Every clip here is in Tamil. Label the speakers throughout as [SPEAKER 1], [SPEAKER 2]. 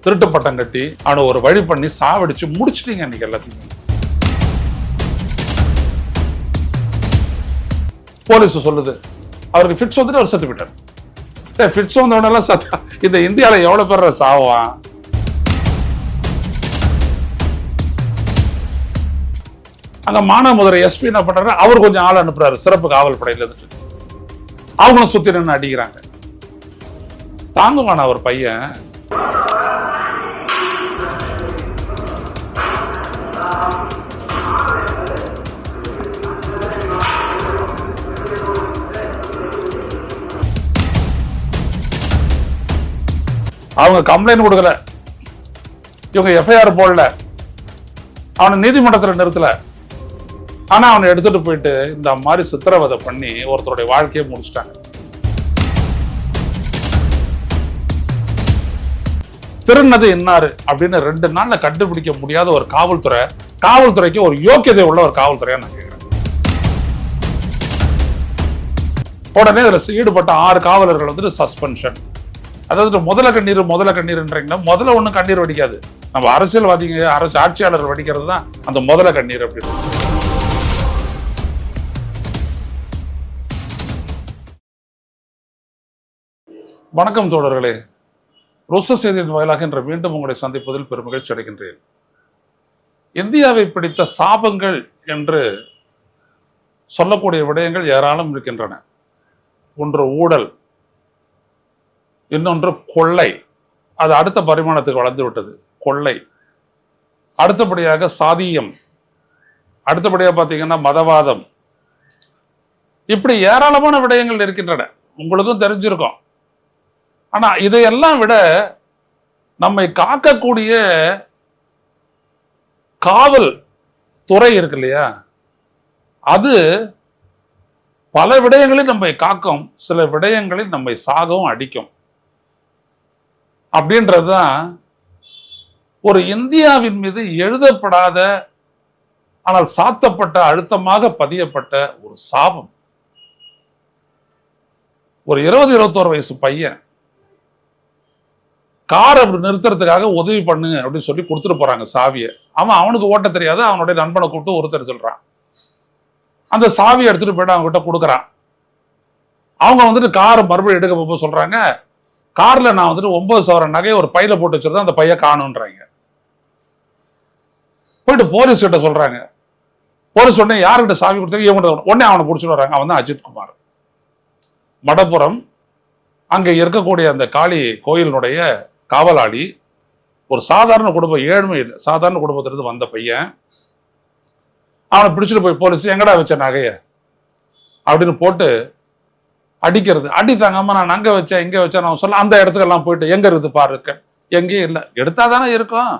[SPEAKER 1] திருட்டு பட்டம் கட்டி அவனை ஒரு வழி பண்ணி சாவடிச்சு முடிச்சிட்டீங்க இன்னைக்கு எல்லாத்தையும். போலீஸ் சொல்லுது அவருக்கு ஃபிட்ஸ் வந்துட்டு அவர் செத்து விட்டார். ஃபிட்ஸ் வந்தவனெல்லாம் சத்தா இந்த இந்தியாவில் எவ்வளவு பேர் சாவான்? அங்க மானாமதுரை எஸ்பி என்ன பண்றாரு, அவர் கொஞ்சம் ஆள் அனுப்புறாரு சிறப்பு காவல் படையில இருந்துட்டு. அவங்களும் சுத்தி நின்று அடிக்கிறாங்க. தாங்குவான ஒரு பையன் அவங்க கம்ப்ளைண்ட் கொடுக்கல, இவங்க எஃப்ஐஆர் போடல, அவனை நீதிமன்றத்தில் நிறுத்தல. ஆனா அவனை எடுத்துட்டு போயிட்டு இந்த மாதிரி சித்திரவதை பண்ணி ஒருத்தருடைய வாழ்க்கையை முடிச்சிட்டாங்க. திருநது இன்னாரு அப்படின்னு 2 நாள்ல கண்டுபிடிக்க முடியாத ஒரு காவல்துறைக்கு ஒரு யோக்கியதை உள்ள ஒரு காவல்துறையா நான் கேட்கிறேன். உடனே இதுல ஈடுபட்ட 6 காவலர்கள் வந்துட்டு சஸ்பென்ஷன். அதாவது முதல கண்ணீர்ன்றீங்கன்னா முதல்ல ஒண்ணும் கண்ணீர் வடிக்காது. நம்ம அரசியல்வாதிங்க ஆட்சியாளர்கள் வடிக்கிறது தான் அந்த முதல கண்ணீர் அப்படின்னு. வணக்கம் தோழர்களே, ருச செய்தியின் வாயிலாக இன்று மீண்டும் உங்களை சந்திப்பதில் பெருமகிழ்ச்சி அடைகின்றேன். இந்தியாவை பிடித்த சாபங்கள் என்று சொல்லக்கூடிய விடயங்கள் ஏராளம் இருக்கின்றன. ஒன்று ஊழல், இன்னொன்று கொள்ளை. அது அடுத்த பரிமாணத்துக்கு வளர்ந்து விட்டது, கொள்ளை. அடுத்தபடியாக சாதியம், அடுத்தபடியாக பார்த்தீங்கன்னா மதவாதம். இப்படி ஏராளமான விடயங்கள் இருக்கின்றன, உங்களுக்கும் தெரிஞ்சிருக்கும். ஆனா இதையெல்லாம் விட நம்மை காக்கக்கூடிய காவல் துறை இருக்கு இல்லையா, அது பல விடயங்களில் நம்மை காக்கும், சில விடயங்களில் நம்மை சாகவும் அடிக்கும். அப்படின்றதுதான் ஒரு இந்தியாவின் மீது எழுதப்படாத ஆனால் சாத்தப்பட்ட அழுத்தமாக பதியப்பட்ட ஒரு சாபம். ஒரு 20-21 வயசு பையன் கார் அப்படி நிறுத்துறதுக்காக உதவி பண்ணு அப்படின்னு சொல்லி கொடுத்துட்டு போறாங்க சாவியை. அவனுக்கு ஓட்ட தெரியாது, அவனுடைய நண்பனை கூப்பிட்டு ஒருத்தர் சொல்றான். அந்த சாவியை எடுத்துட்டு போயிட்டு அவங்க கிட்ட கொடுக்குறான். அவங்க வந்துட்டு காரை மறுபடியும் எடுக்க போக சொல்றாங்க, கார்ல நான் வந்துட்டு 9 சவரன் நகையை ஒரு பையில போட்டு வச்சிருந்தேன், அந்த பைய காணுன்றாங்க. போயிட்டு போலீஸ் கிட்ட சொல்றாங்க. போலீஸ் உடனே யாருக்கிட்ட சாவி கொடுத்தாங்க, இவங்க உடனே அவனை பிடிச்சிட்டு வர்றாங்க. அவன் தான் அஜித் குமார். மடப்புறம் அங்க இருக்கக்கூடிய அந்த காளி கோயிலினுடைய காவலாளி, ஒரு சாதாரண குடும்பம், ஏழ்மை சாதாரண குடும்பத்திலிருந்து வந்த பையன். அவனை பிடிச்சிட்டு போய் போலீஸ் எங்கடா வச்ச நகைய அப்படின்னு போட்டு அடிக்கிறது. அடி தாங்காம நான் அங்க வச்சேன் இங்க வச்சேன் நான் சொல்ல, அந்த இடத்துக்கெல்லாம் போயிட்டு எங்க இருக்குது பாரு, எங்கேயும் இல்லை, எடுத்தா தானே இருக்கும்,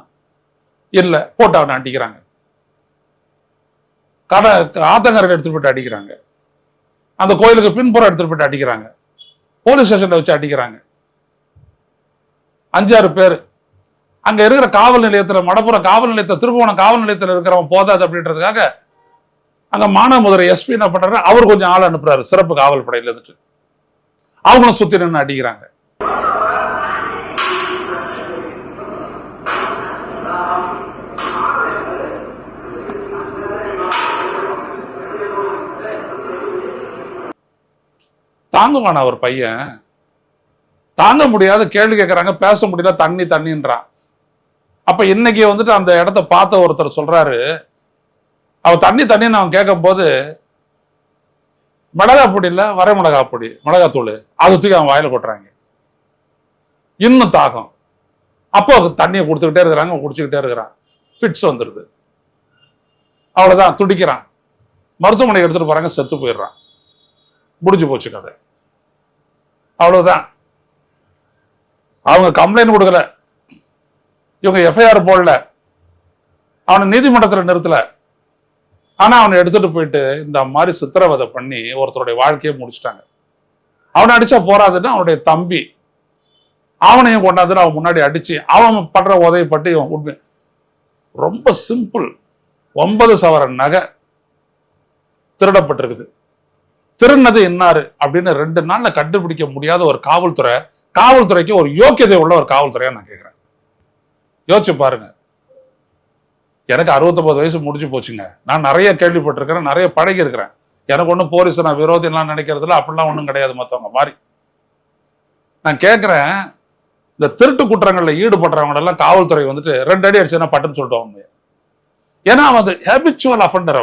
[SPEAKER 1] இல்லை போட்டு அவனை அடிக்கிறாங்க. கடை ஆத்தங்கரையில் எடுத்துட்டு போயிட்டு அடிக்கிறாங்க. அந்த கோயிலுக்கு பின்புறம் எடுத்துட்டு போயிட்டு அடிக்கிறாங்க. போலீஸ் ஸ்டேஷன்ல வச்சு அடிக்கிறாங்க. 5-6 பேர் அங்க இருக்கிற காவல் நிலையத்துல, மடப்புறம் காவல் நிலையத்தில், திருப்புவனம் காவல் நிலையத்தில் இருக்கிறவன் போதாது அப்படின்றதுக்காக அங்க மானாமதுரை எஸ்பி என்ன பண்றாரு, அவர் கொஞ்சம் ஆள் அனுப்புறாரு சிறப்பு காவல் படையில இருந்துட்டு. அவங்களும் சுத்தி நின்று அடிக்கிறாங்க. தாங்குவான ஒரு பையன், தாங்க முடியாத கேள்வி கேட்கறாங்க, பேச முடியல, தண்ணின்றான். அப்ப இன்னைக்கு வந்துட்டு அந்த இடத்த பார்த்த ஒருத்தர் சொல்றாரு, அவ தண்ணின்னு அவன் கேட்கும் போது மிளகா பொடி இல்ல, வரை மிளகா பொடி, மிளகாத்தூள், அது தூக்கி அவன் வாயில கொட்டுறாங்க. இன்னும் தாகம். அப்போ தண்ணியை கொடுத்துக்கிட்டே இருக்கிறாங்க, குடிச்சுக்கிட்டே இருக்கிறான். ஃபிட்ஸ் வந்துடுது. அவ்வளவுதான், துடிக்கிறான். மருத்துவமனைக்கு எடுத்துட்டு போறாங்க, செத்து போயிடுறான். முடிஞ்சு போச்சு கதை. அவ்வளவுதான். அவங்க கம்ப்ளைண்ட் கொடுக்கல, இவங்க எஃப்ஐஆர் போடல, அவனை நீதிமன்றத்தில் நிறுத்தல. ஆனா அவனை எடுத்துட்டு போயிட்டு இந்த மாதிரி சித்திரவதை பண்ணி ஒருத்தருடைய வாழ்க்கையை முடிச்சிட்டாங்க. அவனை அடிச்சா போறாதுன்னு அவனுடைய தம்பி அவனையும் கொண்டாந்து அவன் முன்னாடி அடிச்சு அவன் படுற உதவி பட்டு இவன் உண்மை. ரொம்ப சிம்பிள். 9 சவரன் நகை திருடப்பட்டிருக்குது. திருநது இன்னாரு அப்படின்னு 2 நாள்ல கண்டுபிடிக்க முடியாத ஒரு காவல்துறைக்கு ஒரு யோக்கியதை உள்ள ஒரு காவல்துறையா நான் கேட்கிறேன். யோசிச்சு பாருங்க. எனக்கு 69 வயசு முடிச்சு போச்சுங்க. நான் நிறைய கேள்விப்பட்டிருக்கிறேன், நிறைய பழகி இருக்கிறேன். எனக்கு ஒன்றும் போலீஸ் நான் விரோதிலாம் நினைக்கிறதுல அப்படிலாம் ஒன்றும் கிடையாது மற்றவங்க மாதிரி. நான் கேட்குறேன், இந்த திருட்டு குற்றங்களில் ஈடுபடுறவங்க எல்லாம் காவல்துறை வந்துட்டு 2 அடி அடிச்சுன்னா பட்டுன்னு சொல்லிட்டு. ஏன்னா அவன் ஹேபிச்சுவல் அஃபண்டர்,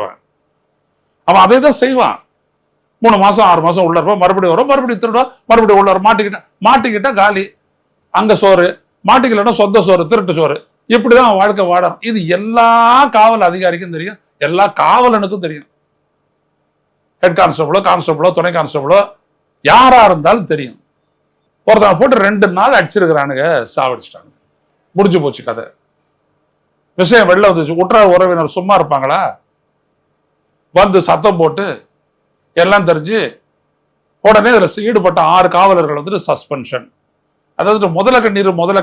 [SPEAKER 1] அவன் அதே தான் செய்வான். 3 மாசம் 6 மாசம் உள்ள இருப்பான், மறுபடியும் வரும், மறுபடியும் திருடுவா, மறுபடியும் உள்ள வரும். மாட்டிக்கிட்டா காலி, அங்க சோறு, மாட்டிக்கலன்னா சொந்த சோறு, திருட்டு சோறு. இப்படிதான் அவன் வாழ்க்கை வாடும். இது எல்லா காவல் அதிகாரிக்கும் தெரியும், எல்லா காவலனுக்கும் தெரியும். ஹெட் கான்ஸ்டபிளோ துணை கான்ஸ்டபிளோ யாரா இருந்தாலும் தெரியும். ஒருத்தனை போட்டு 2 நாள் அடிச்சிருக்கிறானுங்க, சாவடிச்சிட்டாங்க, முடிஞ்சு போச்சு கதை. விஷயம் வெளில வந்துச்சு. உற்றார் உறவினர் சும்மா இருப்பாங்களா? வந்து சத்தம் போட்டு எல்லாம் தெரிஞ்சு உடனே இதில் ஈடுபட்ட 6 காவலர்கள் வந்துட்டு சஸ்பென்ஷன். அதாவது முதல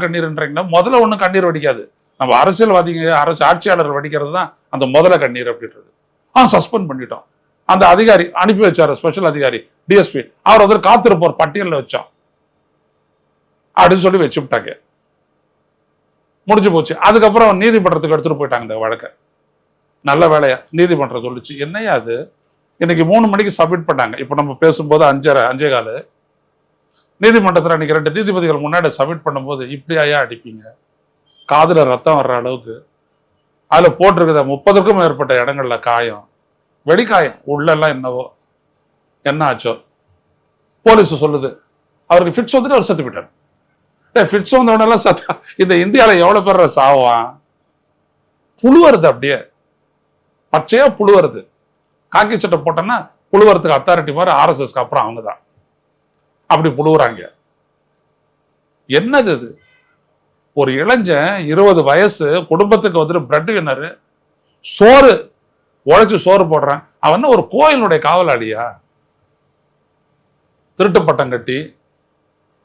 [SPEAKER 1] கண்ணீர்ன்றீங்கன்னா முதல்ல ஒன்றும் கண்ணீர் வடிக்காது. நம்ம அரசியல்வாதிங்க ஆட்சியாளர்கள் வடிக்கிறது தான் அந்த முதல கண்ணீர் அப்படின்றது. சஸ்பெண்ட் பண்ணிட்டோம். அந்த அதிகாரி அனுப்பி வச்சாரு, ஸ்பெஷல் அதிகாரி டிஎஸ்பி, அவர் வந்து காத்திருப்போர் பட்டியலில் வச்சோம் அப்படின்னு சொல்லி வச்சு விட்டாங்க. முடிஞ்சு போச்சு. அதுக்கப்புறம் நீதிமன்றத்துக்கு எடுத்துட்டு போயிட்டாங்க இந்த வழக்கை. நல்ல வேலையா நீதிமன்றம் சொல்லிச்சு. என்னையா அது, இன்னைக்கு 3 மணிக்கு சப்மிட் பண்ணாங்க. இப்போ நம்ம பேசும்போது 5:15 நீதிமன்றத்தில் அன்னைக்கு 2 நீதிபதிகள் முன்னாடி சப்மிட் பண்ணும்போது, இப்படி ஐயா அடிப்பீங்க, காதுல ரத்தம் வர்ற அளவுக்கு அதுல போட்டிருக்குத 30க்கும் மேற்பட்ட இடங்கள்ல காயம், வெடிக்காயம், உள்ளெல்லாம் என்னவோ என்ன ஆச்சோ. போலீஸ் சொல்லுது அவருக்கு ஃபிட்ஸ் வந்துட்டு அவர் செத்து போயிட்டார். ஃபிட்ஸ் வந்தவனெல்லாம் சத்தா இந்த இந்தியாவில் எவ்வளவு பேர் சாவான்? புழுவருது, அப்படியே பச்சையா புழுவருது. காக்கி சட்டை போட்டோன்னா புழுவறதுக்கு அத்தாரிட்டி மாதிரி ஆர்எஸ்எஸ்க்கு அப்புறம் அவங்க தான் அப்படி புழுவுறாங்க. என்னது இது? ஒரு இளைஞன் 20 வயசு, குடும்பத்துக்கு வந்துட்டு பிரெட் வின்னரு, சோறு உழைச்சு சோறு போடுறான். அவன் ஒரு கோயிலுடைய காவலாளியா? திருட்டு பட்டம் கட்டி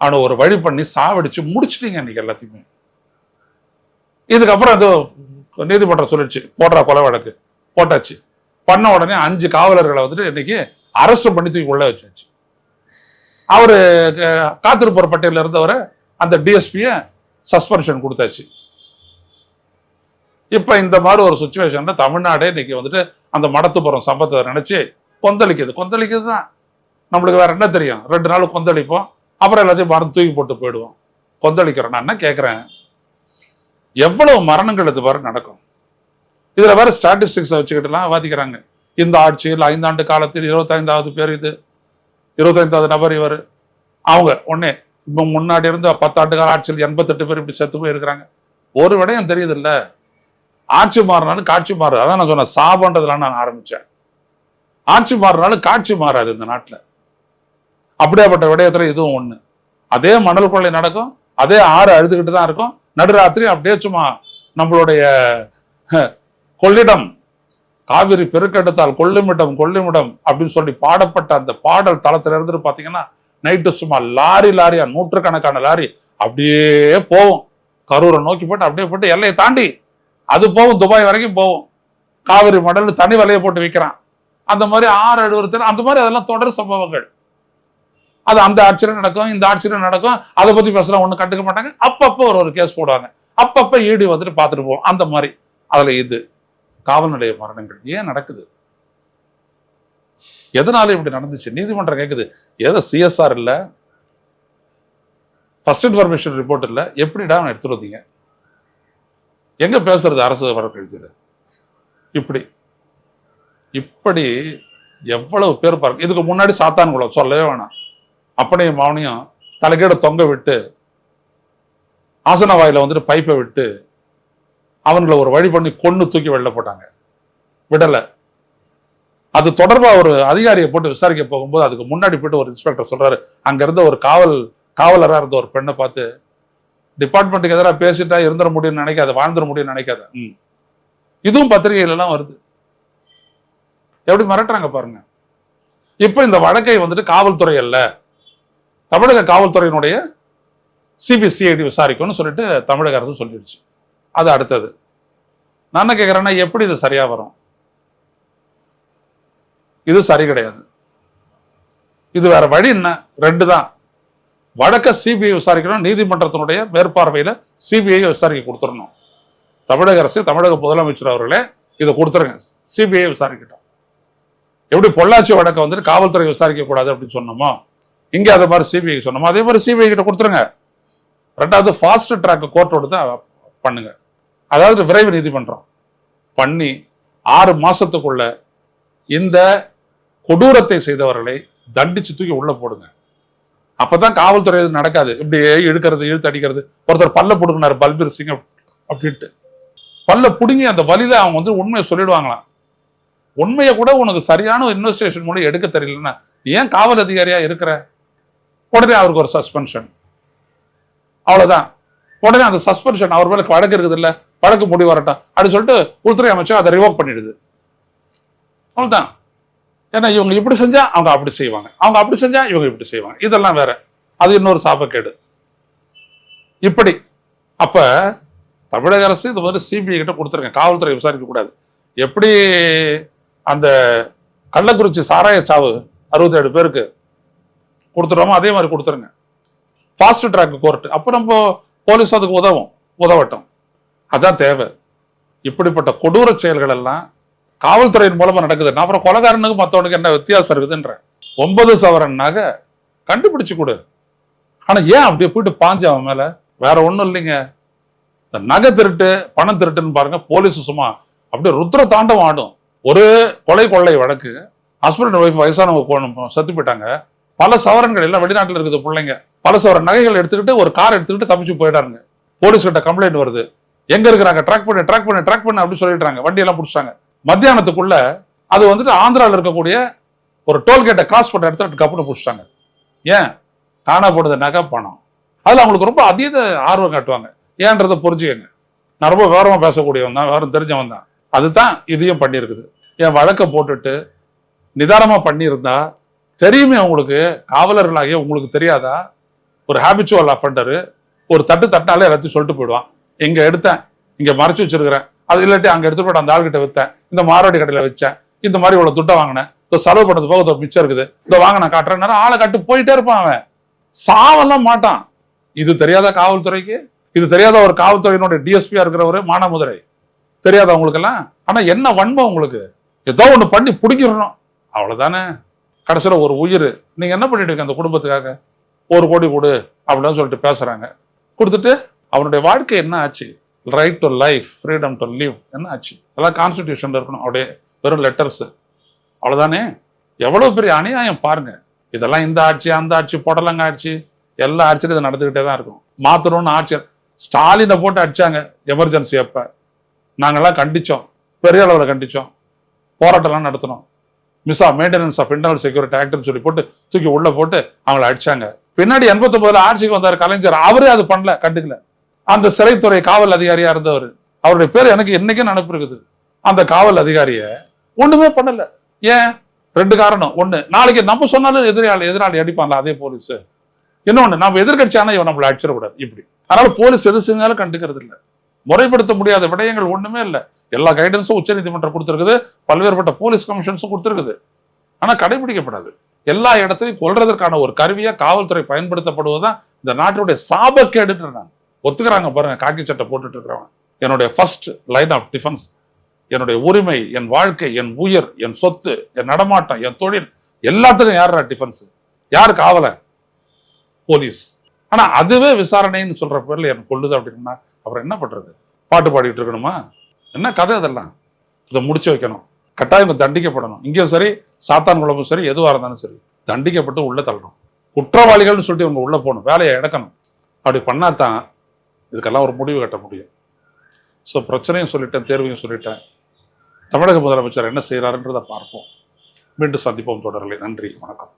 [SPEAKER 1] அவனை ஒரு வழி பண்ணி சாவடிச்சு முடிச்சிட்டீங்க இன்னைக்கு எல்லாத்தையுமே. இதுக்கப்புறம் அது நீதிமன்றம் சொல்லிடுச்சு, போடுற கொலை வழக்கு போட்டாச்சு. பண்ண உடனே 5 காவலர்களை வந்துட்டு இன்னைக்கு அரெஸ்ட் பண்ணி தூக்கி உள்ள வச்சாச்சு. அவரு காத்திருப்போர் பட்டியலில் இருந்தவரை அந்த டிஎஸ்பிய சஸ்பென்ஷன் கொடுத்தாச்சு. இப்ப இந்த மாதிரி ஒரு சுச்சுவேஷன்ல தமிழ்நாடே இன்னைக்கு வந்துட்டு அந்த மடத்துப்புறம் சம்பவத்தை நினைச்சு கொந்தளிக்குது தான். நம்மளுக்கு வேற என்ன தெரியும்? 2 நாள் கொந்தளிப்போம், அப்புறம் எல்லாத்தையும் மறந்து தூக்கி போட்டு போயிடுவோம். கொந்தளிக்கிறோம். நான் என்ன கேட்கிறேன், எவ்வளவு மரணங்கள் இது வரை நடக்கும்? இதுல வேற ஸ்டாட்டிஸ்டிக்ஸ் வச்சுக்கிட்டுலாம் வாதிக்கிறாங்க. இந்த ஆட்சியில் 5 ஆண்டு காலத்தில் 25வது பேர், இது 25வது நபர் இவர். அவங்க ஒன்னே இப்ப முன்னாடி இருந்து 10 ஆண்டு கால ஆட்சியில் 88 பேர் இப்படி செத்து போயிருக்கிறாங்க. ஒரு விடயம் தெரியுது இல்ல, ஆட்சி மாறினாலும் காட்சி மாறுது. அதான் நான் சொன்னேன், சாபன்றதுலாம் நான் ஆரம்பிச்சேன். ஆட்சி மாறினாலும் காட்சி மாறாது இந்த நாட்டுல. அப்படியாப்பட்ட விடயத்துல இதுவும் ஒண்ணு. அதே மணல் கொள்ளை நடக்கும், அதே ஆறு அழுதுகிட்டு தான் இருக்கும். நடுராத்திரி அப்படியே சும்மா நம்மளுடைய கொள்ளிடம் காவிரி பெருக்கெடுத்தால் கொள்ளுமிடம் அப்படின்னு சொல்லி பாடப்பட்ட அந்த பாடல் தளத்துல இருந்து பாத்தீங்கன்னா நைட்டு சும்மா லாரியா 100கணக்கான லாரி அப்படியே போகும். கரூரை நோக்கி போட்டு அப்படியே போட்டு எல்லையை தாண்டி அது போகும், துபாய் வரைக்கும் போகும். காவிரி மடல் தனி விலையை போட்டு விற்கிறான். அந்த மாதிரி 6 அழுவத்தில் அந்த மாதிரி அதெல்லாம் தொடர் சம்பவங்கள். அது அந்த ஆட்சியிலும் நடக்கும், இந்த ஆட்சியிலும் நடக்கும். அதை பத்தி பேசலாம், ஒண்ணு கண்டுக்க மாட்டாங்க. அப்பப்போ ஒரு கேஸ் போடுவாங்க, அப்பப்ப ஈடி வந்துட்டு பார்த்துட்டு போவோம். அந்த மாதிரி அதுல இது காவல் நிலைய மரணங்கள் ஏன் நடக்குது? எதனால இப்படி நடந்துச்சு? நீதிமன்றம் கேட்குது. ஏதோ சிஎஸ்ஆர் இல்ல, ஃபர்ஸ்ட் இன்ஃபர்மேஷன் ரிப்போர்ட் இல்ல, எப்படிடா எடுத்துட்டு வந்தீங்க? எங்க பேசுறது அரசு வழக்கறிஞர்? இப்படி எவ்வளவு பேர் பாருங்க. இதுக்கு முன்னாடி சாத்தான்குளம் சொல்லவே வேணாம். அப்பனையும் மாவனையும் தலைக்கீழ தொங்க விட்டு ஆசன வாயில வந்துட்டு பைப்பை விட்டு அவங்களை ஒரு வழி பண்ணி கொன்னு தூக்கி வெளில போட்டாங்க, விடல. அது தொடர்பா ஒரு அதிகாரியை போட்டு விசாரிக்க போகும்போது அதுக்கு முன்னாடி போயிட்டு ஒரு இன்ஸ்பெக்டர் சொல்றாரு, அங்க இருந்த ஒரு காவலரா இருந்த ஒரு பெண்ணை பார்த்து, டிபார்ட்மெண்ட்டுக்கு எதிராக பேசிட்டா இருந்துட முடியும்னு நினைக்காத, வாழ்ந்துட முடியும்னு நினைக்காத. இதுவும் பத்திரிகையில எல்லாம் வருது. எப்படி மிரட்டுறாங்க பாருங்க. இப்ப இந்த வழக்கை வந்துட்டு காவல்துறை அல்ல, தமிழக காவல்துறையினுடைய சிபிசிஐடி விசாரிக்கும்னு சொல்லிட்டு தமிழக அரசு சொல்லிடுச்சு. அது அடுத்தது. நான் என்ன கேட்கிறேன்னா, எப்படி இது சரியா வரும்? இது சரி கிடையாது. இது வேற வழி என்ன? 2 தான். வழக்க சிபிஐ விசாரிக்கணும், நீதிமன்றத்தினுடைய மேற்பார்வையில சிபிஐ விசாரிக்க கொடுத்துடணும். தமிழக அரசு, தமிழக முதலமைச்சர் அவர்களே இதை கொடுத்துருங்க, சிபிஐ விசாரிக்கட்டும். எப்படி பொள்ளாச்சி வழக்கை வந்துட்டு காவல்துறை விசாரிக்க கூடாது அப்படின்னு சொன்னோமோ, இங்க அதே மாதிரி சிபிஐ சொன்னோமோ அதே மாதிரி சிபிஐ கிட்ட கொடுத்துருங்க. ரெண்டாவது ஃபாஸ்ட் ட்ராக் கோர்ட்டோட தான் பண்ணுங்க. அதாவது விரைவு நீதிமன்றம் பண்ணி 6 மாசத்துக்குள்ள இந்த கொடூரத்தை செய்தவர்களை தண்டிச்சு தூக்கி உள்ள போடுங்க. அப்பதான் காவல்துறை நடக்காது. இப்படி இழுக்கிறது, இழுத்து அடிக்கிறது. ஒருத்தர் பல்ல புடுங்கினார் பல்பீர் சிங் அப்படின்ட்டு, பல்ல புடுங்கி அந்த வழியில அவங்க வந்து உண்மையை சொல்லிடுவாங்களாம். உண்மையை கூட உனக்கு சரியான இன்வெஸ்டிகேஷன் மூலம் எடுக்க தெரியலன்னா ஏன் காவல் அதிகாரியா இருக்கிற? உடனே அவருக்கு ஒரு சஸ்பென்ஷன், அவ்வளவுதான். உடனே அந்த சஸ்பென்ஷன் அவர் மேல வழக்கு இருக்குது இல்ல, வழக்கு முடிவு வரட்டும் அப்படின்னு சொல்லிட்டு உள்துறை அமைச்சர் அதை ரிவோக் பண்ணிடுது. அவ்வளவுதான். ஏன்னா இவங்க இப்படி செஞ்சா அவங்க அப்படி செய்வாங்க, அவங்க அப்படி செஞ்சா இவங்க இப்படி செய்வாங்க. இதெல்லாம் வேற, அது இன்னொரு சாபக்கேடு. இப்படி அப்ப தமிழக அரசு இது மாதிரி சிபிஐ கிட்ட கொடுத்துருங்க, காவல்துறை விசாரிக்க கூடாது. எப்படி அந்த கள்ளக்குறிச்சி சாராய சாவு 67 பேருக்கு கொடுத்துருவோமோ அதே மாதிரி கொடுத்துருங்க. ஃபாஸ்ட் ட்ராக் கோர்ட், அப்ப நம்ம போலீஸ் அதுக்கு உதவட்டும். அதான் தேவை. இப்படிப்பட்ட கொடூர செயல்கள் எல்லாம் காவல்துறையின் மூலமா நடக்குது. அப்புறம் கொலைகாரனுக்கு மற்றவனுக்கு என்ன வித்தியாசம் இருக்குதுன்ற 9 சவரன் நகை கண்டுபிடிச்சு கொடு. ஆனா ஏன் அப்படியே போயிட்டு பாஞ்சு அவன் மேல? வேற ஒண்ணும் இல்லைங்க, இந்த நகை திருட்டு, பணம் திருட்டுன்னு பாருங்க. போலீஸ் சும்மா அப்படியே ருத்ர தாண்டவம் ஆடும். ஒரு கொள்ளை வழக்கு, ஹஸ்பண்ட் ஒய்ஃப் வயசானவங்க செத்து போயிட்டாங்க. பல சவரன்கள் எல்லாம் வெளிநாட்டில் இருக்குது பிள்ளைங்க, பல சவரன் நகைகள் எடுத்துக்கிட்டு ஒரு கார் எடுத்துக்கிட்டு தப்பிச்சு போயிட்டாருங்க. போலீஸ் கிட்ட கம்ப்ளைண்ட் வருது, எங்க இருக்கிறாங்க, ட்ராக் பண்ணு அப்படின்னு சொல்லிட்டாங்க. வண்டி எல்லாம் பிடிச்சாங்க. மத்தியானத்துக்குள்ள அது வந்துட்டு ஆந்திராவில் இருக்கக்கூடிய ஒரு டோல்கேட்டை கிராஸ் பண்ண இடத்துல கப்புன்னு பிடிச்சிட்டாங்க. ஏன்? காணா போடுறது நகை, பணம். அதுல அவங்களுக்கு ரொம்ப அதீத ஆர்வம் காட்டுவாங்க. ஏன்றதை புரிஞ்சுக்கங்க. நான் ரொம்ப விவரமா பேசக்கூடியவன் தான், விவரம் தெரிஞ்சவன் தான். அதுதான் இதையும் பண்ணியிருக்குது. என் வழக்கை போட்டுட்டு நிதானமா பண்ணியிருந்தா தெரியுமே உங்களுக்கு, காவலர்களாகிய உங்களுக்கு தெரியாதா? ஒரு ஹேபிச்சுவல் அஃபண்டரு ஒரு தட்டாலே எல்லாத்தையும் சொல்லிட்டு போயிடுவான். இங்க எடுத்தேன், இங்க மறைச்சு வச்சிருக்கிறேன், அது இல்லாட்டி அங்க எடுத்து போய்ட்டு அந்த ஆள்கிட்ட விற்றேன், இந்த மாரோடி கடையில வச்சேன், இந்த மாதிரி இவ்வளவு துட்டை வாங்கினேன், இந்த செலவு பண்ணது போக மிச்சம் இருக்குது, இந்த வாங்க நான் காட்டுறேன், ஆளை கட்டு போயிட்டே இருப்பான். அவன் சாவெல்லாம் மாட்டான். இது தெரியாத காவல்துறைக்கு? இது தெரியாத ஒரு காவல்துறையினுடைய டிஎஸ்பியா இருக்கிறவரு மானாமதுரை தெரியாத உங்களுக்கு எல்லாம்? ஆனா என்ன வன்மம் உங்களுக்கு? ஏதோ ஒண்ணு பண்ணி பிடிக்கிறோம், அவ்வளவுதானே. கடைசியில ஒரு உயிர். நீங்க என்ன பண்ணிட்டு இருக்க அந்த குடும்பத்துக்காக? 1 கோடி கொடு அப்படின்னு சொல்லிட்டு பேசுறாங்க. கொடுத்துட்டு அவனுடைய வாழ்க்கை என்ன ஆச்சு? Right to life, freedom to live என்ன ஆச்சு? அதெல்லாம் கான்ஸ்டிடியூஷன்ல இருக்கணும். அப்படியே வெறும் லெட்டர்ஸ், அவ்வளவுதானே. எவ்வளவு பெரிய அநியாயம் பாருங்க. இதெல்லாம் இந்த ஆட்சி, அந்த ஆட்சி, புடலங்க ஆட்சி, எல்லா ஆட்சியும் இது நடந்துகிட்டே தான் இருக்கும். மாத்தணும்னு ஆட்சி ஸ்டாலினை போட்டு அடிச்சாங்க எமர்ஜென்சி அப்ப. நாங்கெல்லாம் கண்டிச்சோம், பெரிய அளவில் கண்டிச்சோம், போராட்டம்லாம் நடத்தினோம். மெயின்டெனன்ஸ் ஆஃப் இன்டர்னல் செக்யூரிட்டி ஆக்ட்னு சொல்லி போட்டு தூக்கி உள்ள போட்டு அவங்களை அடிச்சாங்க. பின்னாடி 89 ஆட்சிக்கு வந்தார் கலைஞர், அவரே அது பண்ணல, கண்டுக்கல. அந்த சிறைத்துறை காவல் அதிகாரியா இருந்தவர், அவருடைய பேர் எனக்கு என்னைக்கும் நினைப்பு இருக்குது. அந்த காவல் அதிகாரிய ஒண்ணுமே பண்ணல. ஏன்? 2 காரணம். ஒண்ணு, நாளைக்கு நம்ம சொன்னாலும் எதிராளி அடிப்பான்ல அதே போலீஸ். இன்னொன்னு, நம்ம எதிர்கட்சியான இவன் நம்மளை அடிச்சிடக்கூடாது இப்படி. அதனால போலீஸ் எது செஞ்சாலும் கண்டுக்கிறது இல்லை. முறைப்படுத்த முடியாத விடயங்கள் ஒண்ணுமே இல்லை. எல்லா கைடன்ஸும் உச்ச நீதிமன்றம் கொடுத்திருக்குது, பல்வேறுபட்ட போலீஸ் கமிஷன்ஸும் கொடுத்திருக்குது. ஆனா கடைபிடிக்கப்படாது. எல்லா இடத்துலையும் கொல்றதற்கான ஒரு கருவியா காவல்துறை பயன்படுத்தப்படுவதுதான் இந்த நாட்டுடைய சாபக்கேடுன்னு நான் ஒத்துக்கிறாங்க பாருங்க. காக்கி சட்டை போட்டுட்டு இருக்கிறவன் என்னுடைய ஃபர்ஸ்ட் லைன் ஆஃப் டிஃபென்ஸ், என்னுடைய உரிமை, என் வாழ்க்கை, என் உயிர், என் சொத்து, என் நடமாட்டம், என் தொழில், எல்லாத்துக்கும் யாரா டிஃபென்ஸ்? யாரு காவல? போலீஸ். ஆனா அதுவே விசாரணைன்னு சொல்ற பேர்ல எனக்கு கொள்ளுது அப்படின்னா அப்புறம் என்ன பண்றது? பாட்டு பாடிட்டு இருக்கணுமா? என்ன கதை? அதெல்லாம் இதை முடிச்சு வைக்கணும். கட்டாயம் தண்டிக்கப்படணும். இங்கேயும் சரி, சாத்தான் குழம்பும் சரி, எதுவாக இருந்தாலும் சரி, தண்டிக்கப்பட்டு உள்ள தள்ளணும். குற்றவாளிகள்னு சொல்லிட்டு இவங்க உள்ள போகணும், வேலையை எடுக்கணும். அப்படி பண்ணாதான் இதுக்கெல்லாம் ஒரு முடிவு கட்ட முடியும். ஸோ பிரச்சனையும் சொல்லிட்டேன், தேர்வையும் சொல்லிட்டேன். தமிழக முதலமைச்சர் என்ன செய்யறாருன்றதை பார்ப்போம். மீண்டும் சந்திப்போம் தொடர்களே. நன்றி, வணக்கம்.